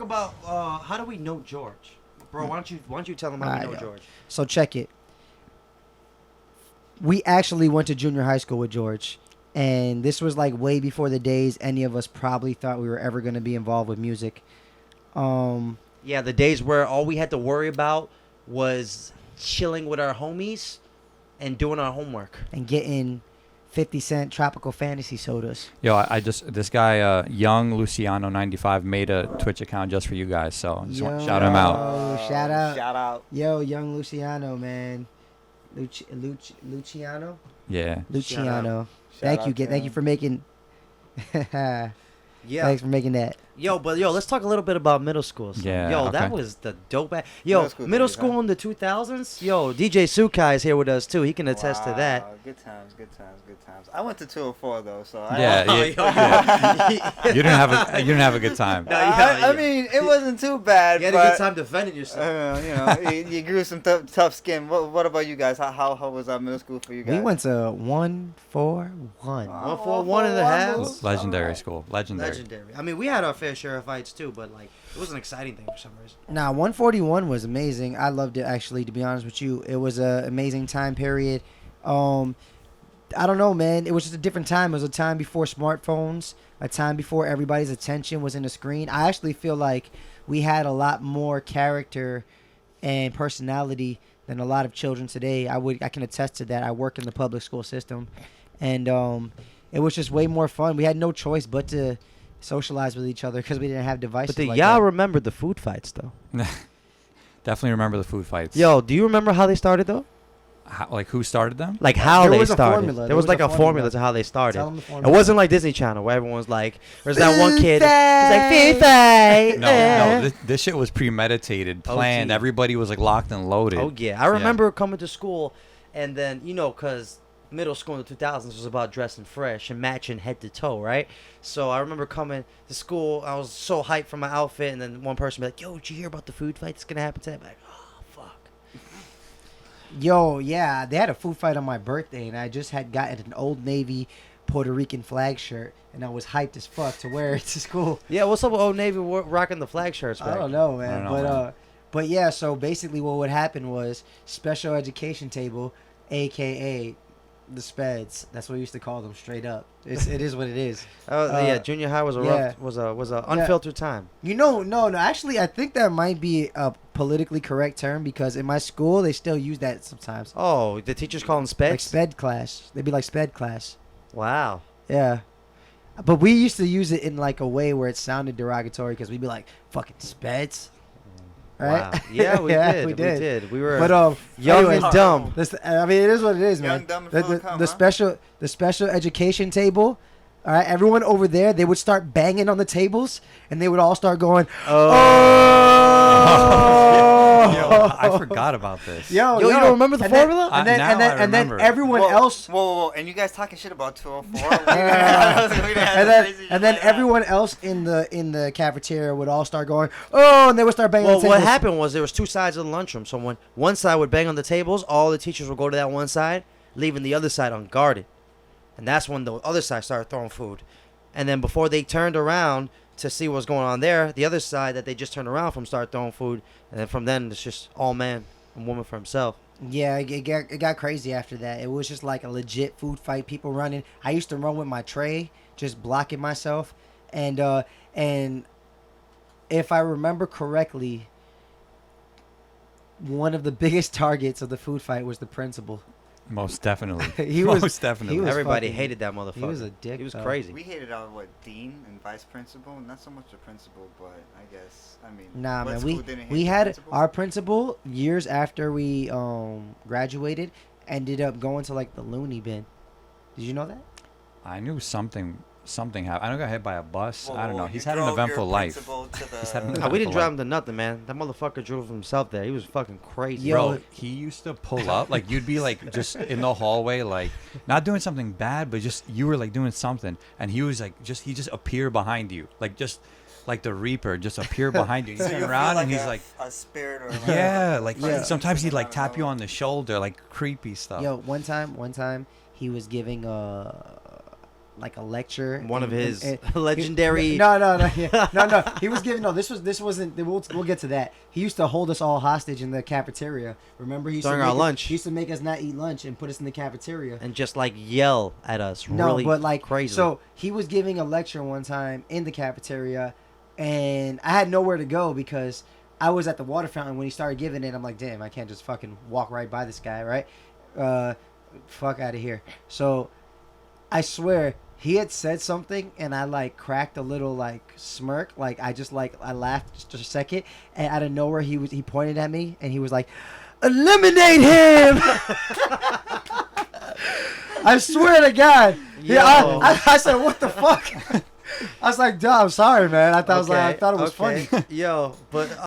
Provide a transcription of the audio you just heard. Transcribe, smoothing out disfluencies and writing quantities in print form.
About how do we know George, bro? Why don't you tell him how we know George? So check it. We actually went to junior high school with George, and this was like way before the days any of us probably thought we were ever going to be involved with music. Yeah, the days where all we had to worry about was chilling with our homies and doing our homework and getting 50-cent tropical fantasy sodas. Yo, this guy, Young Luciano 95 made a Twitch account just for you guys, so I just want to shout him out. Shout out. Shout out. Yo, Young Luciano, man. Luciano? Yeah. Luciano. Shout Thank you. out to Thank you him. for making Yeah. Thanks for making that. Let's talk a little bit about middle school. Yeah, That okay. was the dope. Middle school days, in the 2000s. Yo, DJ Sukai is here with us too. He can attest to that. Wow, Good times. I went to 204 though, so You didn't have a good time. I mean, it wasn't too bad. You had a but, good time defending yourself. you grew some tough skin. What about you guys? How was our middle school for you guys? We went to 141. 141 and a half. Legendary school. Legendary. I mean, we had our fair share of fights too, but like it was an exciting thing for some reason. Nah, 141 was amazing. I loved it, actually, to be honest with you. It was an amazing time period. I don't know, man. It was just a different time. It was a time before smartphones, a time before everybody's attention was in the screen. I actually feel like we had a lot more character and personality than a lot of children today. I can attest to that. I work in the public school system, and it was just way more fun. We had no choice but to socialize with each other because we didn't have devices. But like y'all that. remember the food fights though? Definitely remember the food fights. Yo, do you remember how they started though? Like who started them? Like how There they was a started. formula. There was like a formula to how they started. Tell 'em the It formula. wasn't like Disney Channel where everyone's like, there's that one Food kid. fight. He's like, food fight. No. This shit was premeditated, planned. OG. Everybody was like locked and loaded. Oh yeah, I remember coming to school, and then cause middle school in the 2000s was about dressing fresh and matching head to toe, right? So I remember coming to school, I was so hyped for my outfit, and then one person be like, "Yo, did you hear about the food fight that's gonna happen today?" I'm like, "Oh fuck." Yo, yeah, they had a food fight on my birthday, and I just had gotten an Old Navy Puerto Rican flag shirt, and I was hyped as fuck to wear it to school. Yeah, what's up with Old Navy rocking the flag shirts? I don't know, man. I don't know, man. But yeah, so basically what would happen was special education table, aka the speds. That's what we used to call them, straight up. It is what it is. Yeah, junior high was a yeah. rough, was a unfiltered time. No. Actually, I think that might be a politically correct term because in my school they still use that sometimes. Oh, the teachers call them speds? Like sped class. They'd be like sped class. Wow. Yeah. But we used to use it in like a way where it sounded derogatory because we'd be like, fucking speds. Right? Wow. Yeah, we did. We We did. We were young and dumb. I mean, it is what it is, Young, man. dumb, and full of cum, The special education table. All right, everyone over there, they would start banging on the tables, and they would all start going, "Oh!" Yo, I forgot about this. Yo, you don't remember the And then- formula? And then, Now and then, I and then remember. everyone else. Whoa, and you guys talking shit about 204? And then everyone else in the cafeteria would all start going, "Oh!" and they would start banging on Well, the what tables. happened was there was two sides of the lunchroom. So one side would bang on the tables, all the teachers would go to that one side, leaving the other side unguarded. And that's when the other side started throwing food. And then before they turned around to see what's going on there, the other side that they just turned around from started throwing food. And then from then, it's just all man and woman for himself. Yeah, it got crazy after that. It was just like a legit food fight. People running. I used to run with my tray, just blocking myself. And if I remember correctly, one of the biggest targets of the food fight was the principal. Most definitely. He was- Most definitely. he was Everybody fucking- hated that motherfucker. he was a dick, He was though. crazy. We hated our dean and vice principal, not so much the principal, but I guess Nah, what man, school didn't hate we the had principal? our principal years after we graduated ended up going to like the loony bin. Did you know that? I knew something happened. I know I got hit by a bus. I don't know. Whoa, He's you had an drove your eventful life. principal to the- He's had an Nah, we didn't eventful drive life. him to nothing, man. That motherfucker drove himself there. He was fucking crazy. Yo, Bro, he used to pull up. Like, you'd be, like, just in the hallway, like, not doing something bad, but just, you were, like, doing something. And he was, like, he just appeared behind you. Like, just, like the Reaper, just appear behind you. You So turn you feel around, and like he's, like, a spirit or yeah, like, Yeah. sometimes he'd, like, tap you on the shoulder, like, creepy stuff. Yo, one time he was giving like a lecture. One of his and- legendary. No, yeah. no. He was giving. No, this wasn't. We'll get to that. He used to hold us all hostage in the cafeteria. Remember, he used During to our make lunch. He used to make us not eat lunch and put us in the cafeteria. And just like yell at us. No, Really but like crazy. So he was giving a lecture one time in the cafeteria, and I had nowhere to go because I was at the water fountain when he started giving it. I'm like, damn, I can't just fucking walk right by this guy, right? Fuck out of here. So I swear he had said something, and I like cracked a little like smirk, like I laughed just a second, and out of nowhere he pointed at me and he was like, eliminate him. I swear to God. Yeah, I said, what the fuck? I was like, duh, I'm sorry, man. I thought it was funny. Yo, but